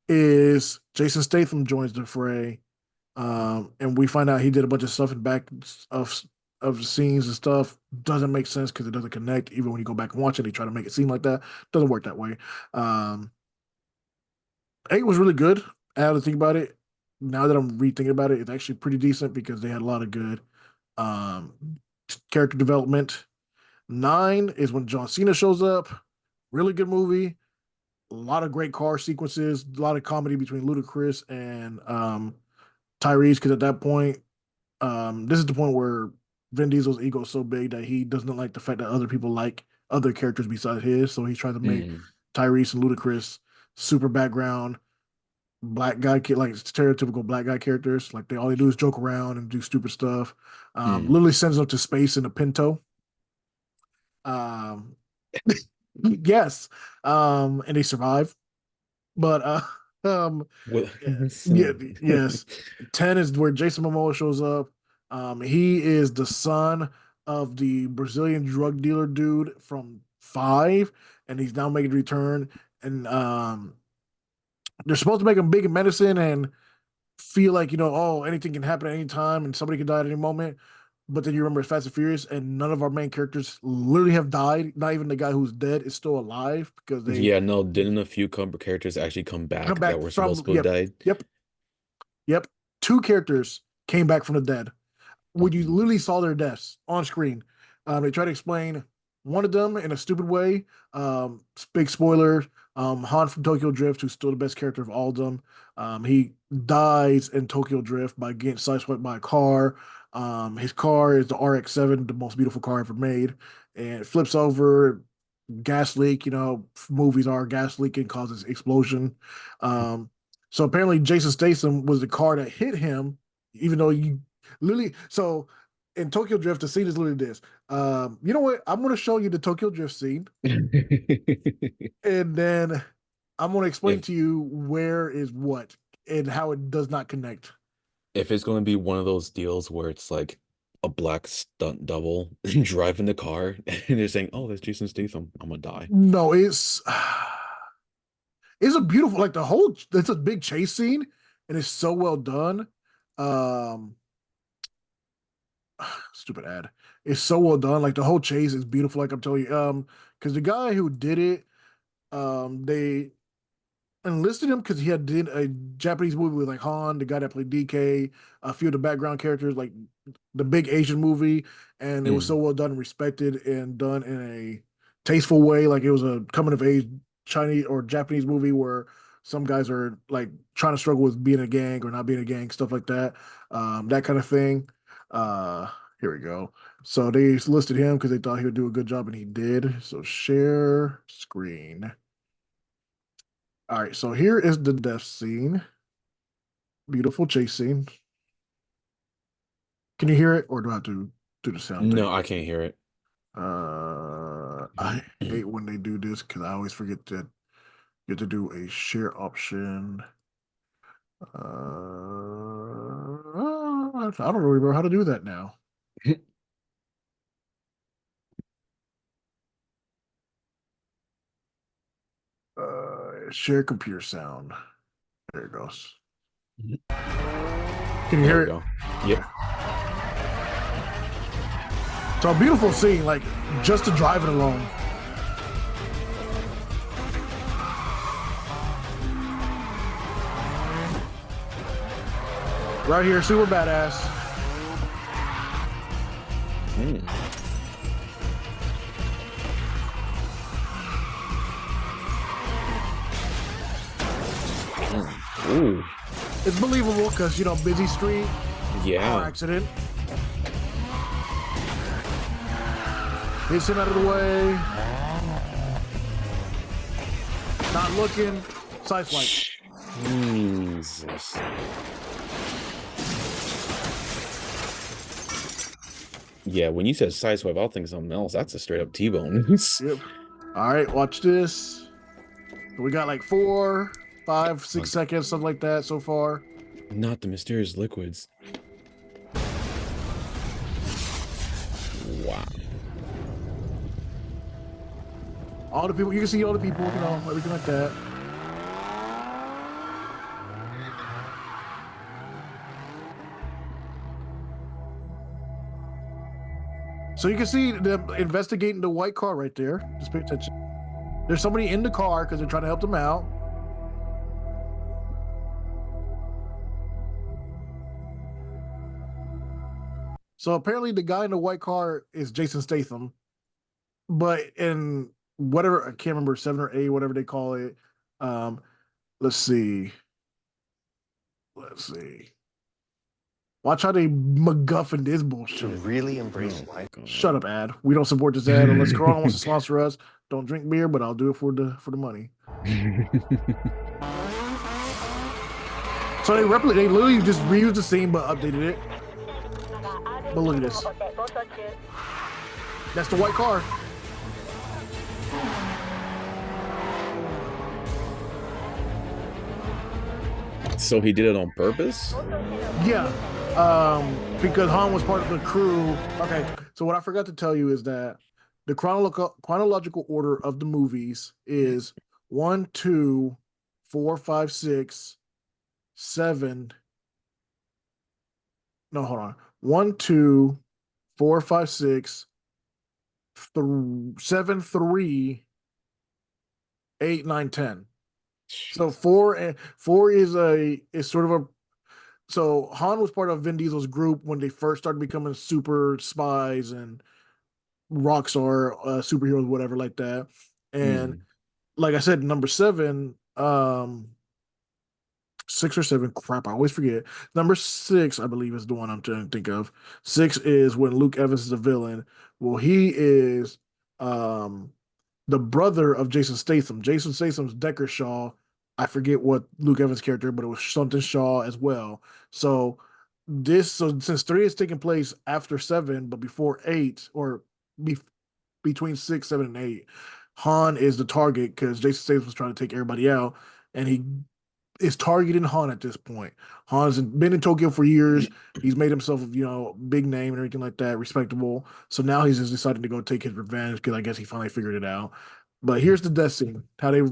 is Jason Statham joins the fray, and we find out he did a bunch of stuff in back of of scenes and stuff. Doesn't make sense because it doesn't connect. Even when you go back and watch it, they try to make it seem like that. Doesn't work that way. Um, 8 was really good. I had to think about it. Now that I'm rethinking about it, it's actually pretty decent because they had a lot of good um, character development. 9 is when John Cena shows up. Really good movie. A lot of great car sequences. A lot of comedy between Ludacris and Tyrese. Because at that point, this is the point where Vin Diesel's ego is so big that he doesn't like the fact that other people like other characters besides his. So he's trying to make Mm. Tyrese and Ludacris super background black guy like stereotypical black guy characters. Like all they do is joke around and do stupid stuff. Mm. Literally sends them to space in a Pinto. Um, yes, and they survive. But um, What? yeah, yes. 10 is where Jason Momoa shows up. He is the son of the Brazilian drug dealer dude from 5, and he's now making a return. And they're supposed to make him big in medicine and feel like oh, anything can happen at any time and somebody can die at any moment. But then you remember it's Fast and Furious, and none of our main characters literally have died. Not even the guy who's dead is still alive because they Yeah, no, didn't a few characters actually come come back that back were from. supposed to have Yep, died? yep, yep. 2 characters came back from the dead when you Mhm. literally saw their deaths on screen. They try to explain one of them in a stupid way. Big spoiler: Han from Tokyo Drift, who's still the best character of all of them, he dies in Tokyo Drift by getting sideswiped by a car. His car is the RX-7, the most beautiful car ever made, and it flips over. Gas leak, movies are gas leaking causes explosion. Um, so apparently Jason Statham was the car that hit him, even though you literally. So in Tokyo Drift, the scene is literally this. You know what? I'm going to show you the Tokyo Drift scene, and then I'm going to explain If to you where is what and how it does not connect. if it's going to be one of those deals where it's like a black stunt double driving the car and they're saying, "Oh, that's Jason Statham," I'm gonna die. No, it's a beautiful like the whole. It's a big chase scene, and it's so well done. Um, Stupid ad. It's so well done. Like the whole chase is beautiful. Like I'm telling you, because the guy who did it, they enlisted him because he had did a Japanese movie with like Han, the guy that played DK, a few of the background characters, like the big Asian movie, and it was so Mm. well done and respected and done in a tasteful way. Like it was a coming of age Chinese or Japanese movie where some guys are like trying to struggle with being a gang or not being a gang, stuff like that, that kind of thing. Uh, Here we go. So they listed him because they thought he would do a good job, and he did. So share screen. All right, so here is the death scene. Beautiful chase scene. Can you hear it, or do I have to do the sound No, thing? I can't hear it. I hate when they do this because I always forget that you have to do a share option. I don't really remember how to do that now. Share computer sound. There it goes. Can you There hear we it? go. Okay. Yep. So a beautiful scene, like just to drive it alone. Right here, super badass. Mm. Ooh. It's believable because, you know, busy street, car Yeah. accident. Hits him out of the way. Not looking. Side swipe. Jesus. Yeah, when you said sideswipe, I'll think something else. That's a straight up T-bone. Yep. All right, watch this. We got like 4, 5, 6 seconds, something like that so far. Not the mysterious liquids. Wow. All the people, you can see all the people, you know, everything like that. So you can see them investigating the white car right there. Just pay attention. There's somebody in the car because they're trying to help them out. So apparently the guy in the white car is Jason Statham, but in whatever, I can't remember, 7 or 8, whatever they call it. Um, let's see. Let's see. Watch how they MacGuffin this bullshit. To really embrace life. Shut up, ad. We don't support this ad unless Corona wants to sponsor us. Don't drink beer, but I'll do it for the money. So they literally just reused the scene but updated it. But look at this. That's the white car. So he did it on purpose? Yeah. Because Han was part of the crew. Okay, so what I forgot to tell you is that the chronological order of the movies is 1, 2, 4, 5, 6, 7. No, hold on. 1, 2, 4, 5, 6, 7, 3, 8, 9, 10. So 4 is sort of a. So Han was part of Vin Diesel's group when they first started becoming super spies and rockstar superheroes, whatever like that. And like I said, number 7, 6 or 7, crap, I always forget. Number 6, I believe, is the one I'm trying to think of. 6 is when Luke Evans is the villain. Well, he is the brother of Jason Statham. Jason Statham's Decker Shaw. I forget what Luke Evans' character, but it was something Shaw as well. So since 3 is taking place after 7, but before 8, or between 6, 7, and 8, Han is the target because Jason Statham was trying to take everybody out, and he is targeting Han at this point. Han's been in Tokyo for years. He's made himself, you know, big name and everything like that, respectable. So now he's just decided to go take his revenge because I guess he finally figured it out. But here's the death scene. How they.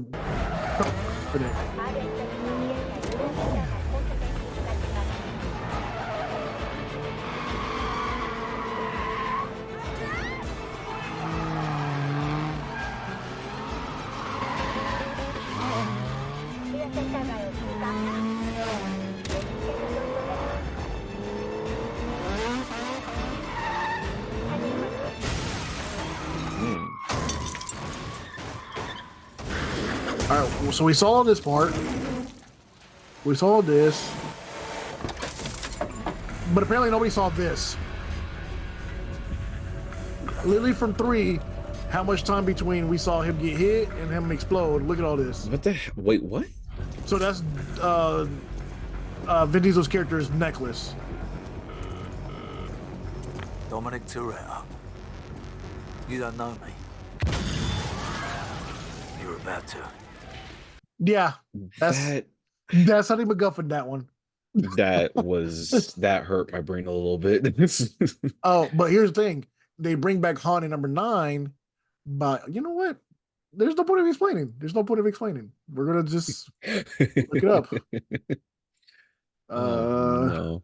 All right, so we saw this part. We saw this. But apparently nobody saw this. Literally from 3, how much time between we saw him get hit and him explode. Look at all this. What the wait, what? So that's Vin Diesel's character's necklace. Dominic Toretto. You don't know me. You're about to. Yeah, that's how they MacGuffin that one. That hurt my brain a little bit. Oh, but here's the thing. They bring back Han in number 9, but you know what? There's no point of explaining. We're gonna just look it up. No.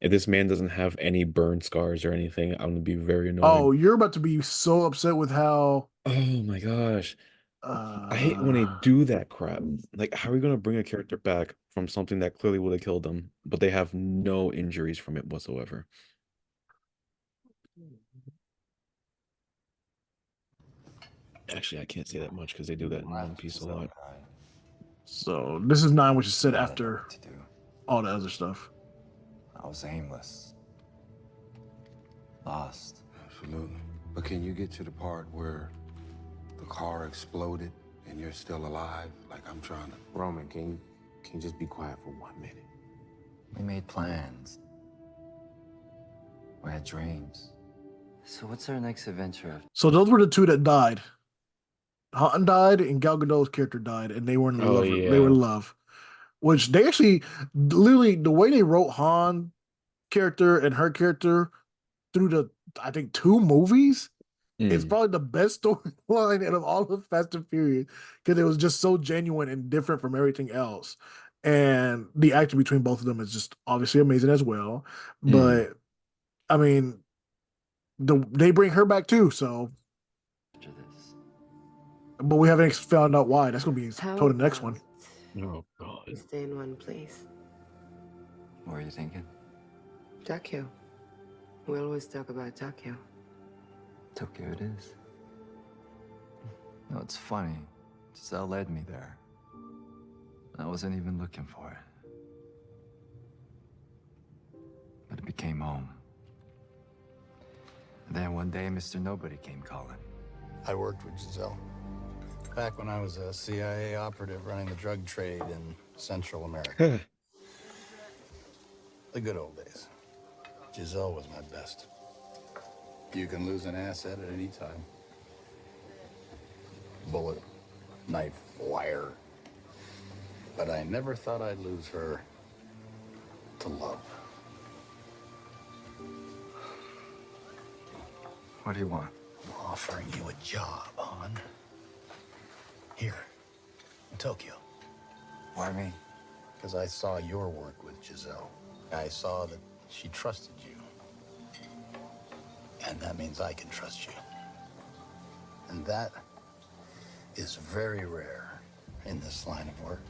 If this man doesn't have any burn scars or anything, I'm gonna be very annoyed. Oh, you're about to be so upset with how. Oh my gosh. I hate when they do that crap. Like, how are we gonna bring a character back from something that clearly would have killed them, but they have no injuries from it whatsoever. Actually, I can't say that much because they do that in One Piece a lot. So this is 9, which is said I didn't know after what to do. all the other stuff. I was aimless. Lost. Absolutely. But can you get to the part where the car exploded and you're still alive? Like I'm trying to. Roman, can you just be quiet for 1 minute? We made plans. We had dreams. So what's our next adventure? So those were the 2 that died. Han died and Gal Gadot's character died, and they were in love. They were in love, which they actually, literally, the way they wrote Han character and her character through the, I think, 2 movies, it's probably the best storyline out of all of Fast and Furious because it was just so genuine and different from everything else. And the acting between both of them is just obviously amazing as well. But I mean, they bring her back too, so. After this. But we haven't found out why. That's gonna be told in the next one. Oh God. Stay in one place. What were you thinking? Tokyo. We always talk about Tokyo. Tokyo it is. No, it's funny. Giselle led me there. I wasn't even looking for it. But it became home. And then one day, Mr. Nobody came calling. I worked with Giselle back when I was a CIA operative running the drug trade in Central America. The good old days. Giselle was my best. You can lose an asset at any time. Bullet, knife, wire. But I never thought I'd lose her to love. What do you want? I'm offering you a job, Han. Here, in Tokyo. Why me? Because I saw your work with Giselle. I saw that she trusted you. And that means I can trust you. And that is very rare in this line of work.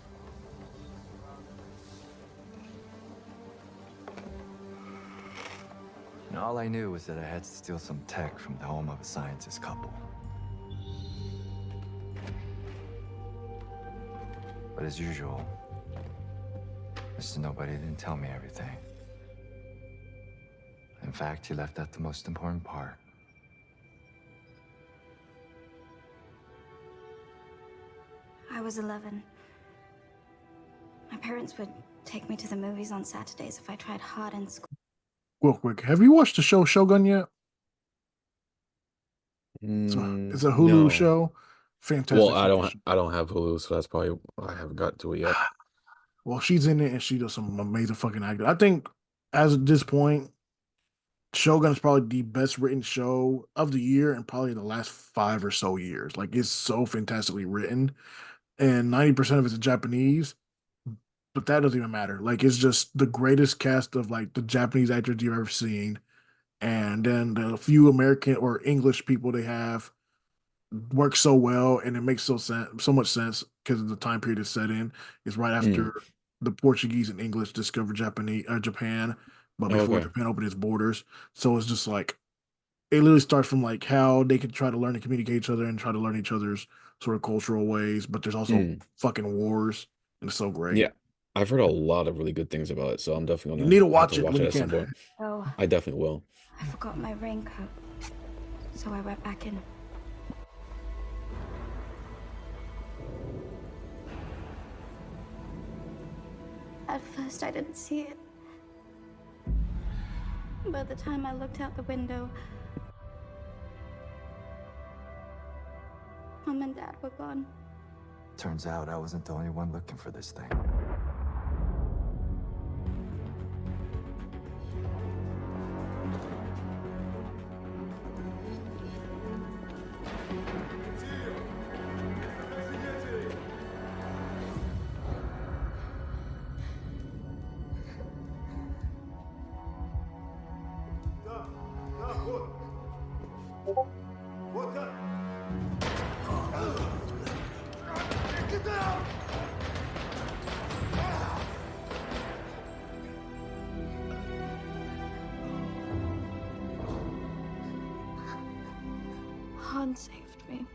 And all I knew was that I had to steal some tech from the home of a scientist couple. But as usual, Mr. Nobody didn't tell me everything. In fact, he left out the most important part. I was 11. My parents would take me to the movies on Saturdays if I tried hard in school. Real quick, have you watched the show Shogun yet? It's a Hulu No. show. Fantastic. Well, I don't have Hulu, so that's probably I haven't got to it yet. Well, she's in it and she does some amazing fucking acting. I think as of this point, Shogun is probably the best written show of the year and probably the last 5 or so years. Like, it's so fantastically written, and 90% of it's in Japanese, but that doesn't even matter. Like, it's just the greatest cast of like the Japanese actors you've ever seen, and then the few American or English people they have work so well, and it makes so much sense because of the time period it's set in. It's right after the Portuguese and English discovered Japan, but before Japan opened its borders. So it's just like it literally starts from like how they could try to learn to communicate each other and try to learn each other's sort of cultural ways, but there's also fucking wars, and it's so great. Yeah, I've heard a lot of really good things about it, so I'm definitely gonna You need to have watch it when you at some can. point. Oh, I definitely will. I forgot my raincoat, so I went back in. At first, I didn't see it. By the time I looked out the window, Mom and Dad were gone. Turns out I wasn't the only one looking for this thing. Han saved me.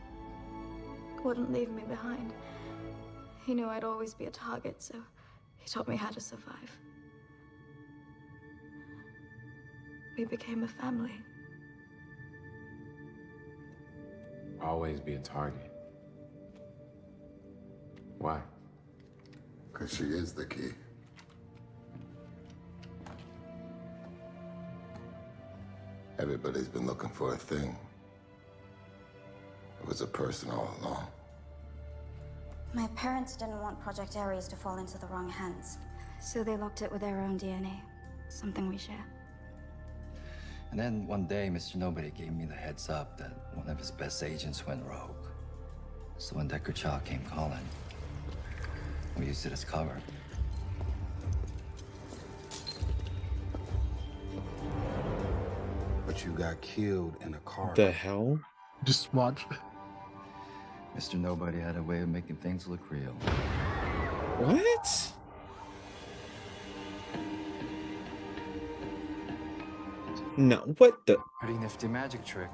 Wouldn't leave me behind. He knew I'd always be a target, so he taught me how to survive. We became a family. Always be a target. Why? Because she is the key. Everybody's been looking for a thing. It was a person all along. My parents didn't want Project Ares to fall into the wrong hands, so they locked it with their own DNA, something we share. And then one day, Mr. Nobody gave me the heads up that one of his best agents went rogue. So when Decker Chow came calling, we used it as cover. But you got killed in a car. The hell? Just watch. Mr. Nobody had a way of making things look real. What? No, what the? Pretty nifty magic trick.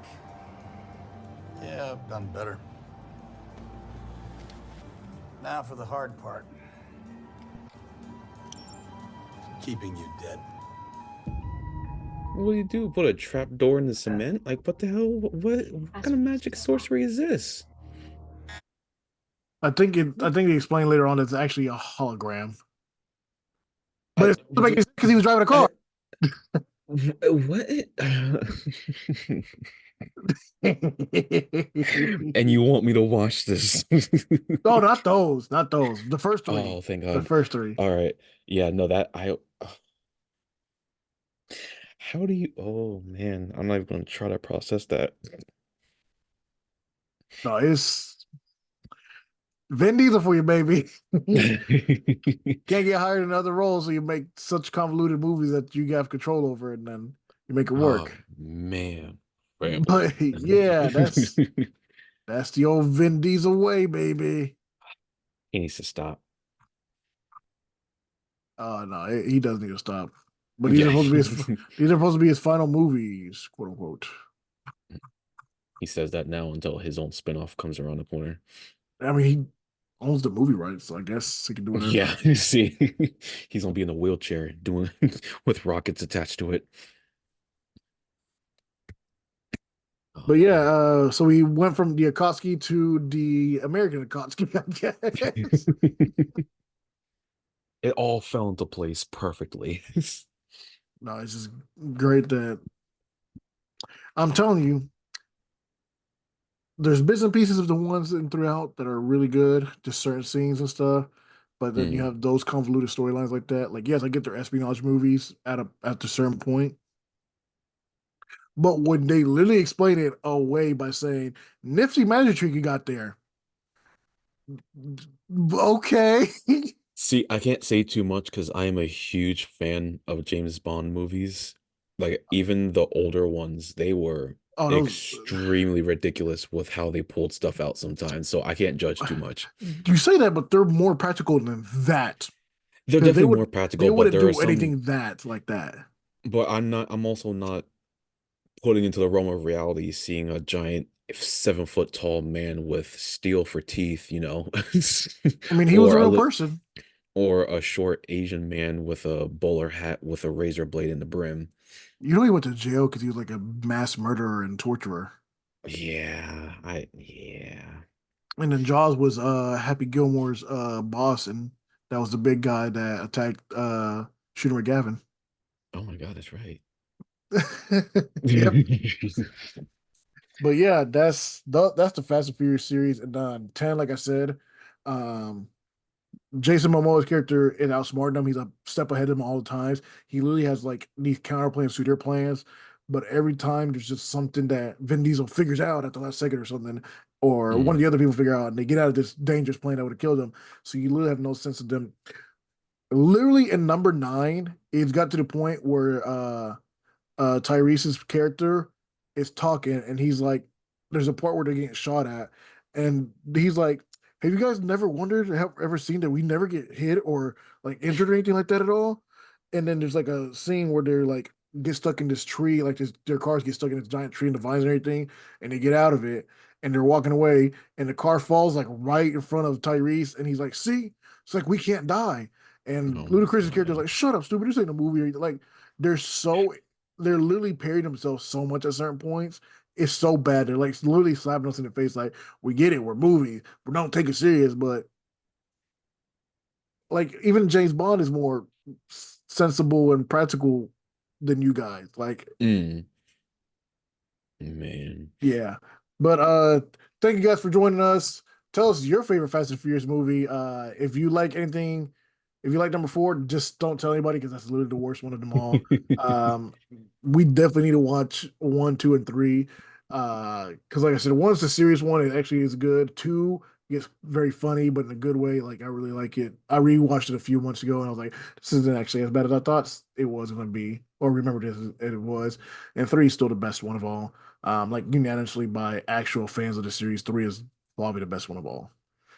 Yeah, I've done better. Now for the hard part. Keeping you dead. What do you do? Put a trap door in the cement? Like, what the hell? What kind of magic sorcery is this? I think they explain later on it's actually a hologram. But it's because he was driving a car. What? And you want me to watch this? No, not those. Not those. The first three. Oh, thank God. The first three. All right. Yeah, no, that I. How do you? Oh man, I'm not even gonna try to process that. No, it's Vin Diesel for you, baby. Can't get hired in other roles, so you make such convoluted movies that you have control over, and then you make it work. Oh man. But yeah, that's the old Vin Diesel way, baby. He needs to stop. Oh no, he does need to stop. But these are supposed to be his final movies, quote unquote. He says that now until his own spinoff comes around the corner. I mean, he owns the movie rights, so I guess he can do whatever. Yeah, see, he's gonna be in a wheelchair doing with rockets attached to it. But yeah, so we went from the Akatsuki to the American Akatsuki, I guess. It all fell into place perfectly. No, it's just great that I'm telling you, there's bits and pieces of the ones in throughout that are really good, just certain scenes and stuff. But then you have those convoluted storylines like that. Like, yes, I get their espionage movies at a certain point. But when they literally explain it away by saying, nifty magic trick you got there. Okay. See, I can't say too much because I am a huge fan of James Bond movies. Like, even the older ones, they were extremely ridiculous with how they pulled stuff out sometimes. So I can't judge too much. You say that, but they're more practical than that. They're definitely more practical, They but wouldn't there do are some, anything like that. But I'm also not putting into the realm of reality seeing a giant 7-foot tall man with steel for teeth, you know. I mean, he was a real person. Or a short Asian man with a bowler hat with a razor blade in the brim. You know he went to jail because he was like a mass murderer and torturer. Yeah. And then Jaws was Happy Gilmore's boss, and that was the big guy that attacked Shooter McGavin. Oh my God, that's right. Yep. But yeah, that's the Fast and Furious series. And 10, like I said, Jason Momoa's character, it outsmarted him. He's a step ahead of him all the times. He literally has like these counter plans to their plans, but every time there's just something that Vin Diesel figures out at the last second or something, or one of the other people figure out, and they get out of this dangerous plane that would have killed them. So you literally have no sense of them. Literally in number 9, it's got to the point where Tyrese's character is talking, and he's like, there's a part where they're getting shot at, and he's like, have you guys never wondered, ever seen that we never get hit or like injured or anything like that at all? And then there's like a scene where they're like get stuck in this tree, like their cars get stuck in this giant tree and the vines and everything, and they get out of it and they're walking away, and the car falls like right in front of Tyrese, and he's like, "See, it's like we can't die." And Oh my Ludacris's character is God. like, "Shut up, stupid! This ain't a movie." Like they're so they're literally parrying themselves so much at certain points. It's so bad. They're like literally slapping us in the face, like, "We get it, we're movies, but don't take it serious." But like even James Bond is more sensible and practical than you guys. Like, Mm, man. yeah. But thank you guys for joining us. Tell us your favorite Fast and Furious movie. If you like anything, if you like number four, just don't tell anybody because that's literally the worst one of them all. Um, we definitely need to watch one, two, and three. Because like I said, one's the serious one, it actually is good. Two gets very funny, but in a good way. Like I really like it. I rewatched it a few months ago and I was like, this isn't actually as bad as I thought it was going to be, or remember this as it was. And three is still the best one of all. Like unanimously by actual fans of the series, three is probably the best one of all.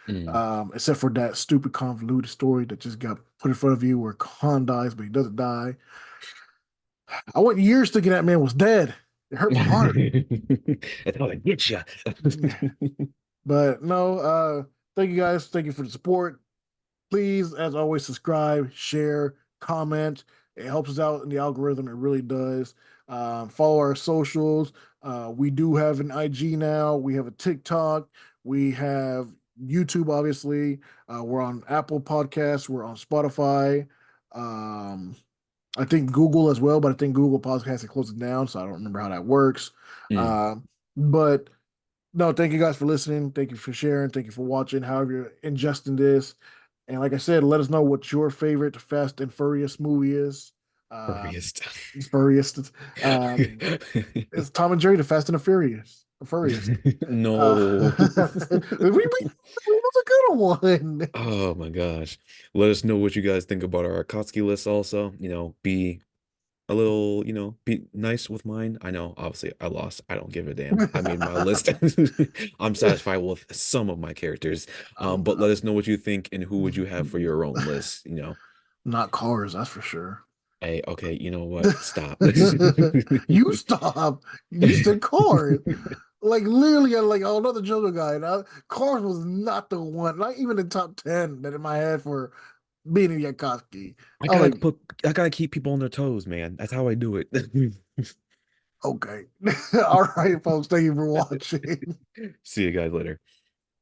Mm. Except for that stupid convoluted story that just got put in front of you where Khan dies, but he doesn't die. I went years thinking that man was dead. It hurt my heart. That's how I get you. But no, thank you guys. Thank you for the support. Please, as always, subscribe, share, comment. It helps us out in the algorithm. It really does. Follow our socials. We do have an IG now. We have a TikTok. We have YouTube, obviously. We're on Apple Podcasts. We're on Spotify. Um, I think Google as well, but I think Google Podcasts is closing down, so I don't remember how that works. Mm. But no, thank you guys for listening. Thank you for sharing. Thank you for watching. However, you're ingesting this. And like I said, let us know what your favorite Fast and Furious movie is. Furriest. Furious. It's Tom and Jerry, the Fast and the Furious. The Furious. No. It was a good one. Oh my gosh. Let us know what you guys think about our Akatsuki list also. Be a little, be nice with mine. I know, obviously, I lost. I don't give a damn. I made my list. I'm satisfied with some of my characters. I'm But let us know what you think and who would you have for your own list, not cars, that's for sure. Hey, okay, you know what? Stop. You stop. You said cars. Like literally, like another JoJo guy. Now, Cars was not the one, not even the top 10 that in my head for being in Yakowski. I I was gotta like, put I gotta keep people on their toes, man. That's how I do it. okay. All right, folks. Thank you for watching. See you guys later.